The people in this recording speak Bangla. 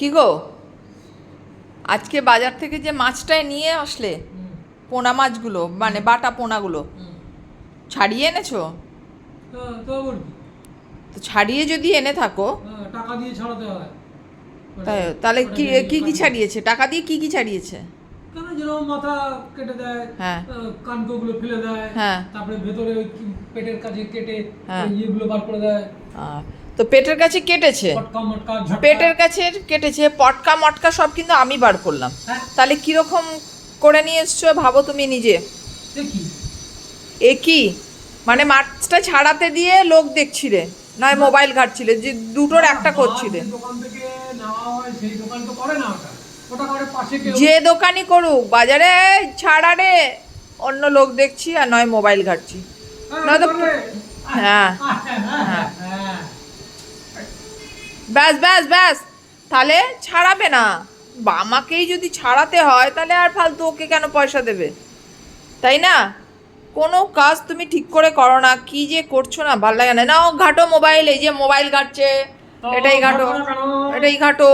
কি গো, আজকে বাজার থেকে যে মাছটায় নিয়ে আসলে, হুম, পোনা মাছগুলো মানে হুম, বাটা পোনাগুলো হুম। ছাড়িয়ে এনেছো? তো আবার কি? তো ছাড়িয়ে যদি এনে থাকো, টাকা দিয়ে ছাড়াতে হয়। ওটা তাই তাহলে কি ওটাকে কি কি কাটবে। ছাড়িয়েছে? টাকা দিয়ে কি কি ছাড়িয়েছে? কেন যেরকম মাথা কেটে দেয়, হ্যাঁ, কানকোগুলো ফেলে দেয়, হ্যাঁ, তারপরে ভেতরে ওই পেটের কাছে কেটে হ্যাঁ। ওই ইয়েগুলো বার করে দেয়। আহ, তো পেটের কাছে কেটেছে, পটকা মটকা ঝটকা। পেটের কাছে কেটেছে, পটকা মটকা সব কিন্তু আমি বার করলাম। হ্যাঁ, তাহলে কিরকম করে নিয়ে এসছো ভাবো তুমি নিজে। সে কি? এ কি মানে মাছটা ছাড়াতে দিয়ে লোক দেখছিলে, নয় না, মোবাইল ঘাটছিলে, যে দুটোর না, একটা মাছ করছিলে? যে দোকান থেকে নেওয়া হয় সেই দোকান তো করে না ওটা। ওটা করে পাশে কেউ। যে দোকানই করুক বাজারে, ছাড়া রে, অন্য লোক দেখছি আর নয় মোবাইল ঘাটছি, এটা নয়তো করবে। হ্যাঁ, হ্যাঁ, হ্যাঁ। ব্যাস ব্যাস ব্যাস, তাহলে ছাড়াবে না। বা আমাকেই যদি ছাড়াতে হয় তাহলে আর ফালতু ওকে কেন পয়সা দেবে, তাই না? কোনো কাজ তুমি ঠিক করে করো না, কি যে করছো না, ভাল লাগে না। নাও ঘাটো মোবাইল, এই যে মোবাইল ঘাটছে, তো এটাই ঘাটো, ঘাটবো না কেন? এটাই ঘাটো,